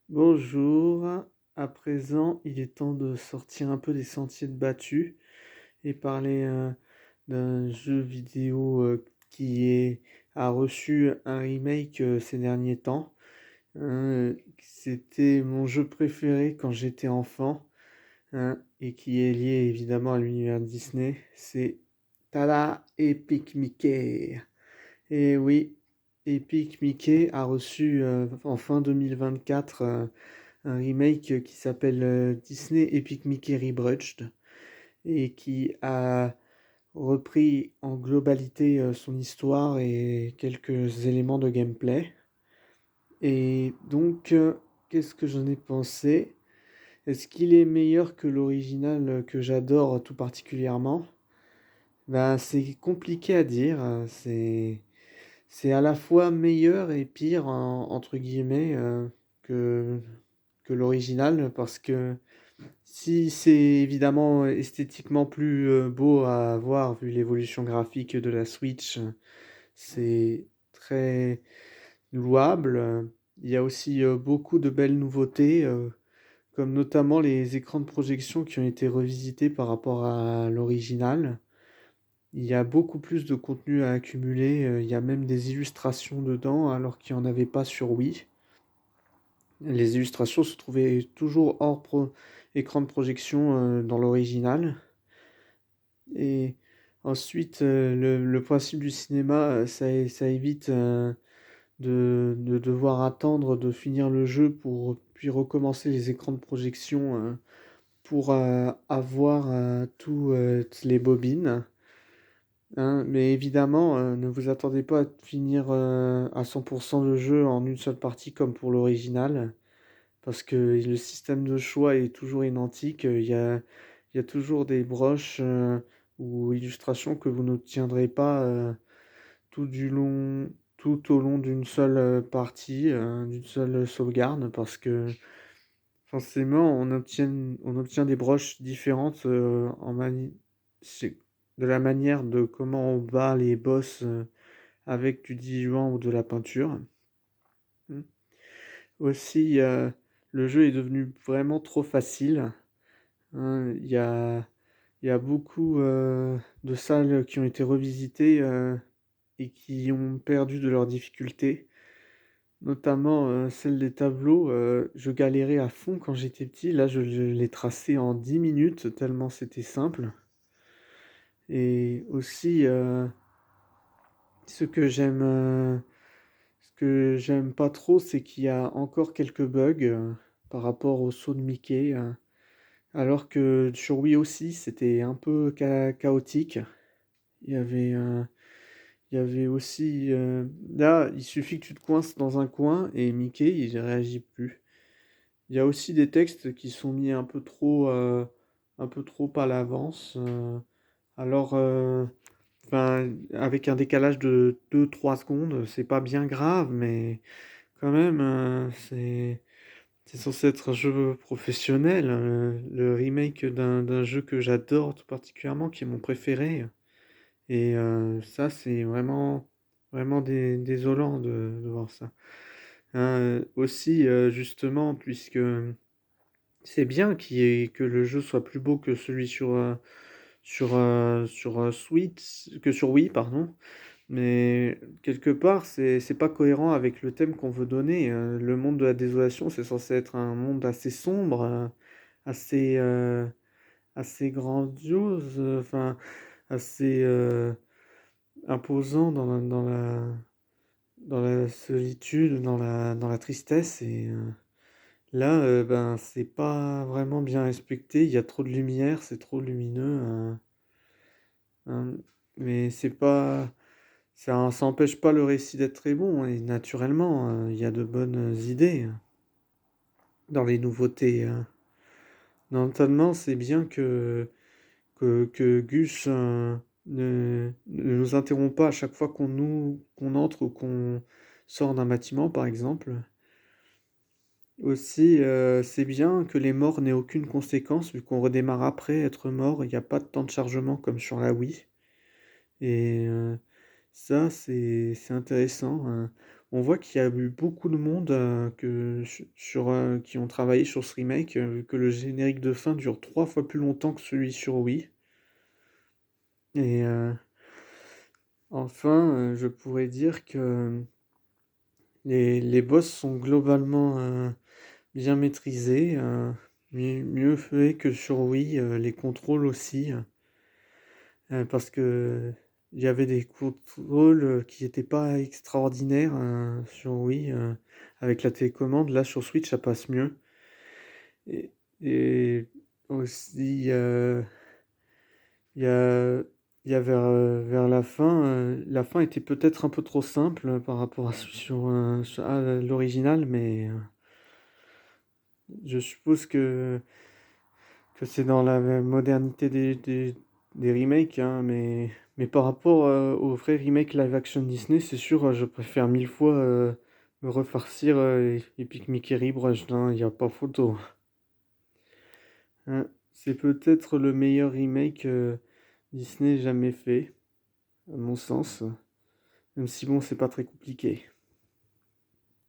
Bonjour, à présent, il est temps de sortir un peu des sentiers battus et parler d'un jeu vidéo a reçu un remake ces derniers temps. C'était mon jeu préféré quand j'étais enfant, et qui est lié évidemment à l'univers Disney. C'est Tada Epic Mickey. Et oui, Epic Mickey a reçu en fin 2024 un remake qui s'appelle Disney Epic Mickey Rebrudged et qui a repris en globalité son histoire et quelques éléments de gameplay. Et donc, qu'est-ce que j'en ai pensé? Est-ce qu'il est meilleur que l'original que j'adore tout particulièrement? Ben, c'est compliqué à dire. C'est à la fois meilleur et pire, entre guillemets, que, que l'original parce que si c'est évidemment esthétiquement plus beau à voir vu l'évolution graphique de la Switch, c'est très louable. Il y a aussi beaucoup de belles nouveautés, comme notamment les écrans de projection qui ont été revisités par rapport à l'original. Il y a beaucoup plus de contenu à accumuler, il y a même des illustrations dedans alors qu'il n'y en avait pas sur Wii. Les illustrations se trouvaient toujours écran de projection dans l'original. Et ensuite, le principe du cinéma, ça évite de devoir attendre de finir le jeu pour puis recommencer les écrans de projection pour avoir toutes les bobines. Hein. Mais évidemment, ne vous attendez pas à finir à 100% le jeu en une seule partie comme pour l'original. Parce que le système de choix est toujours identique. Il y a toujours des broches ou illustrations que vous n'obtiendrez pas tout au long d'une seule partie, d'une seule sauvegarde, parce que forcément, on obtient des broches différentes c'est- de la manière de comment on bat les boss avec du diluant ou de la peinture. Mm. Aussi, le jeu est devenu vraiment trop facile. Hein. Il y a beaucoup de salles qui ont été revisitées et qui ont perdu de leur difficulté. Notamment celle des tableaux. Je galérais à fond quand j'étais petit. Là, je l'ai tracé en 10 minutes, tellement c'était simple. Et aussi, ce que j'aime, ce que j'aime pas trop, c'est qu'il y a encore quelques bugs par rapport au saut de Mickey. Alors que sur Wii aussi, c'était un peu chaotique. Il y avait, euh, il y avait aussi... là, il suffit que tu te coinces dans un coin et Mickey, il réagit plus. Il y a aussi des textes qui sont mis un peu trop à l'avance. Alors, enfin, avec un décalage de 2 3 secondes, c'est pas bien grave, mais quand même, c'est censé être un jeu professionnel, le remake d'un jeu que j'adore tout particulièrement, qui est mon préféré. Et ça, c'est vraiment, vraiment désolant de voir ça. Hein, aussi, justement, puisque c'est bien que le jeu soit plus beau que celui sur Switch, que sur Wii, pardon. Mais quelque part, c'est pas cohérent avec le thème qu'on veut donner. Le monde de la désolation, c'est censé être un monde assez sombre, assez, assez grandiose, enfin, assez imposant dans la solitude, dans la tristesse. Et là, ben, c'est pas vraiment bien respecté. Il y a trop de lumière, c'est trop lumineux. Hein. Mais c'est pas. Ça empêche pas le récit d'être très bon, et naturellement, il y a de bonnes idées dans les nouveautés. Notamment, c'est bien que Gus ne nous interrompt pas à chaque fois qu'on entre ou qu'on sort d'un bâtiment, par exemple. Aussi, c'est bien que les morts n'aient aucune conséquence, vu qu'on redémarre après être mort, il n'y a pas de temps de chargement comme sur la Wii. Et ça, c'est intéressant. on voit qu'il y a eu beaucoup de monde, qui ont travaillé sur ce remake, vu que le générique de fin dure 3 fois plus longtemps que celui sur Wii et enfin, je pourrais dire que les boss sont globalement, bien maîtrisés, mieux faits que sur Wii, les contrôles aussi, parce qu'il y avait des contrôles, qui étaient pas extraordinaires, sur Wii, avec la télécommande. Là, sur Switch, ça passe mieux et et aussi, il y a il y a vers la fin était peut-être un peu trop simple par rapport à à l'original, mais, je suppose que c'est dans la modernité des remakes, hein, mais par rapport, aux vrais remakes live action Disney, c'est sûr, je préfère 1000 fois, me refarcir, Epic Mickey Rebrushed, hein, il y a pas photo. C'est peut-être le meilleur remake, Disney jamais fait, à mon sens, même si bon, c'est pas très compliqué.